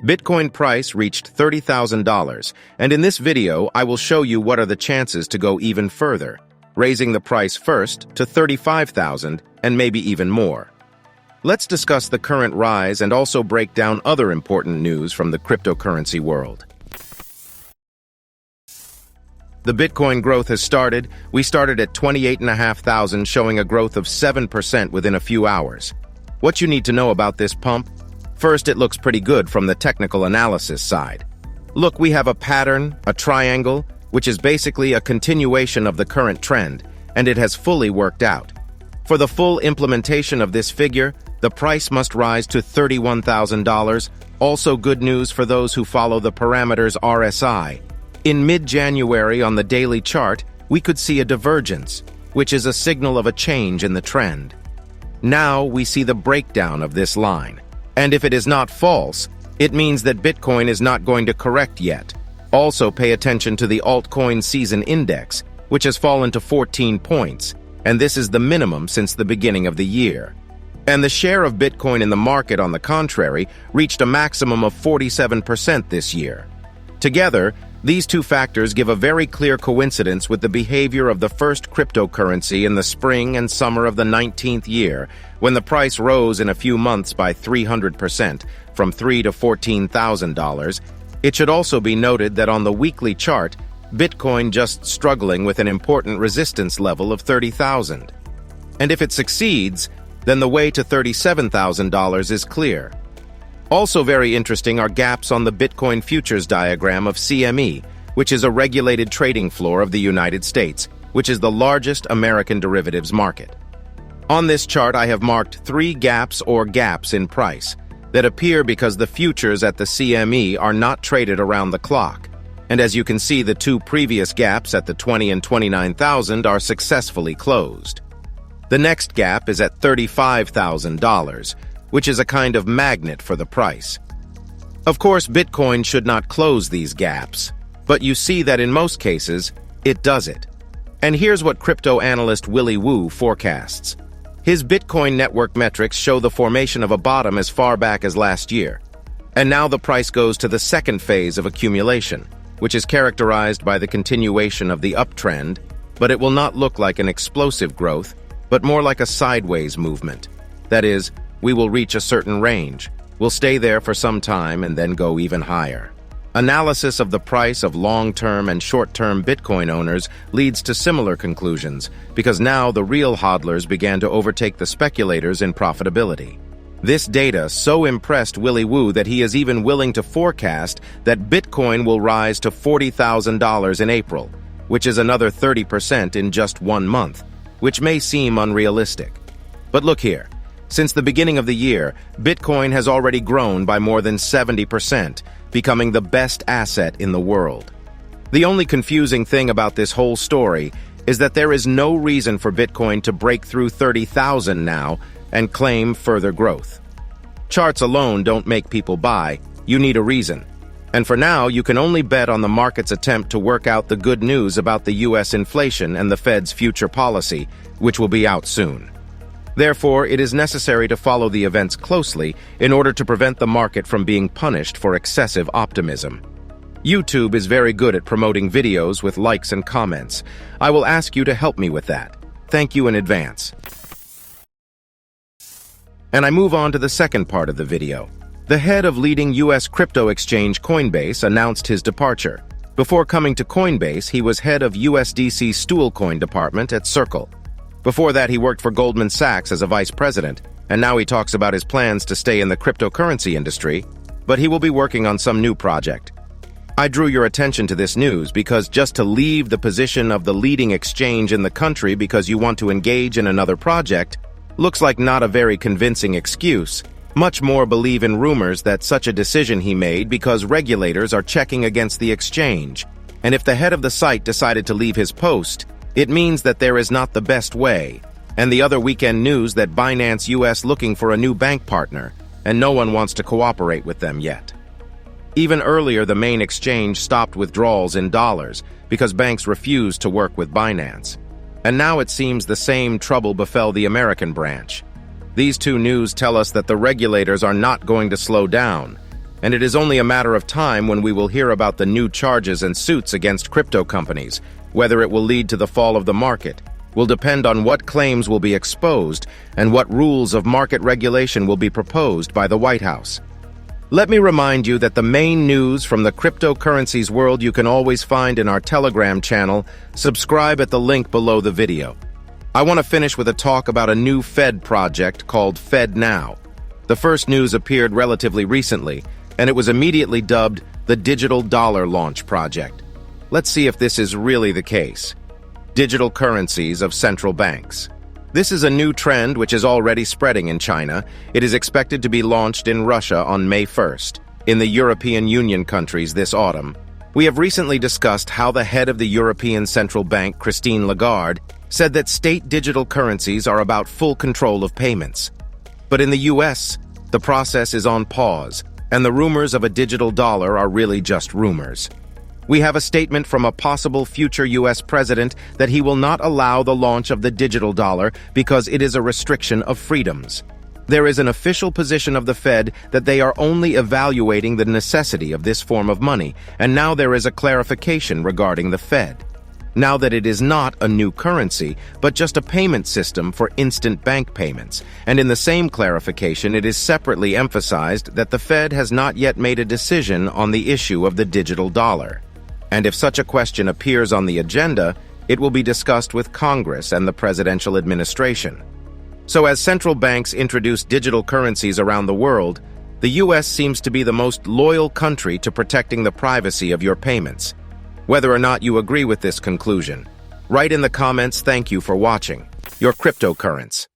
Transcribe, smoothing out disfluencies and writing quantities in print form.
Bitcoin price reached $30,000, and in this video, I will show you what are the chances to go even further, raising the price first to $35,000 and maybe even more. Let's discuss the current rise and also break down other important news from the cryptocurrency world. The Bitcoin growth has started. We started at 28,500, showing a growth of 7% within a few hours. What you need to know about this pump? First, it looks pretty good from the technical analysis side. Look, we have a pattern, a triangle, which is basically a continuation of the current trend, and it has fully worked out. For the full implementation of this figure, the price must rise to $31,000. Also good news for those who follow the parameters RSI. In mid-January on the daily chart, we could see a divergence, which is a signal of a change in the trend. Now we see the breakdown of this line. And if it is not false, it means that Bitcoin is not going to correct yet. Also pay attention to the altcoin season index, which has fallen to 14 points, and this is the minimum since the beginning of the year. And the share of Bitcoin in the market, on the contrary, reached a maximum of 47% this year. Together, these two factors give a very clear coincidence with the behavior of the first cryptocurrency in the spring and summer of the 19th year, when the price rose in a few months by 300%, from $3,000 to $14,000. It should also be noted that on the weekly chart, Bitcoin just struggling with an important resistance level of 30,000. And if it succeeds, then the way to $37,000 is clear. Also very interesting are gaps on the Bitcoin futures diagram of CME, which is a regulated trading floor of the United States, which is the largest American derivatives market. On this chart, I have marked 3 gaps or gaps in price that appear because the futures at the CME are not traded around the clock. And as you can see, the 2 previous gaps at the 20 and 29,000 are successfully closed. The next gap is at $35,000, which is a kind of magnet for the price. Of course, Bitcoin should not close these gaps, but you see that in most cases, it does it. And here's what crypto analyst Willy Woo forecasts. His Bitcoin network metrics show the formation of a bottom as far back as last year. And now the price goes to the second phase of accumulation, which is characterized by the continuation of the uptrend, but it will not look like an explosive growth, but more like a sideways movement. That is, we will reach a certain range, we'll stay there for some time and then go even higher. Analysis of the price of long-term and short-term Bitcoin owners leads to similar conclusions, because now the real hodlers began to overtake the speculators in profitability. This data so impressed Willy Woo that he is even willing to forecast that Bitcoin will rise to $40,000 in April, which is another 30% in just 1 month, which may seem unrealistic. But look here. Since the beginning of the year, Bitcoin has already grown by more than 70%, becoming the best asset in the world. The only confusing thing about this whole story is that there is no reason for Bitcoin to break through 30,000 now and claim further growth. Charts alone don't make people buy, you need a reason. And for now, you can only bet on the market's attempt to work out the good news about the US inflation and the Fed's future policy, which will be out soon. Therefore, it is necessary to follow the events closely in order to prevent the market from being punished for excessive optimism. YouTube is very good at promoting videos with likes and comments. I will ask you to help me with that. Thank you in advance. And I move on to the second part of the video. The head of leading US crypto exchange Coinbase announced his departure. Before coming to Coinbase, he was head of USDC stablecoin department at Circle. Before that, he worked for Goldman Sachs as a vice president, and now he talks about his plans to stay in the cryptocurrency industry, but he will be working on some new project. I drew your attention to this news because just to leave the position of the leading exchange in the country because you want to engage in another project looks like not a very convincing excuse. Much more believe in rumors that such a decision he made because regulators are checking against the exchange, and if the head of the site decided to leave his post, it means that there is not the best way. And the other weekend news that Binance US looking for a new bank partner, and no one wants to cooperate with them yet. Even earlier, the main exchange stopped withdrawals in dollars because banks refused to work with Binance. And now it seems the same trouble befell the American branch. These two news tell us that the regulators are not going to slow down, and it is only a matter of time when we will hear about the new charges and suits against crypto companies. Whether it will lead to the fall of the market will depend on what claims will be exposed and what rules of market regulation will be proposed by the White House. Let me remind you that the main news from the cryptocurrencies world you can always find in our Telegram channel. Subscribe at the link below the video. I want to finish with a talk about a new Fed project called FedNow. The first news appeared relatively recently, and it was immediately dubbed the Digital Dollar Launch Project. Let's see if this is really the case. Digital currencies of central banks. This is a new trend which is already spreading in China. It is expected to be launched in Russia on May 1st, in the European Union countries this autumn. We have recently discussed how the head of the European Central Bank, Christine Lagarde, said that state digital currencies are about full control of payments. But in the US, the process is on pause, and the rumors of a digital dollar are really just rumors. We have a statement from a possible future US president that he will not allow the launch of the digital dollar because it is a restriction of freedoms. There is an official position of the Fed that they are only evaluating the necessity of this form of money, and now there is a clarification regarding the Fed. Now that it is not a new currency, but just a payment system for instant bank payments. And in the same clarification, it is separately emphasized that the Fed has not yet made a decision on the issue of the digital dollar. And if such a question appears on the agenda, it will be discussed with Congress and the presidential administration. So as central banks introduce digital currencies around the world, the US seems to be the most loyal country to protecting the privacy of your payments. Whether or not you agree with this conclusion, write in the comments. Thank you for watching. Your cryptocurrency.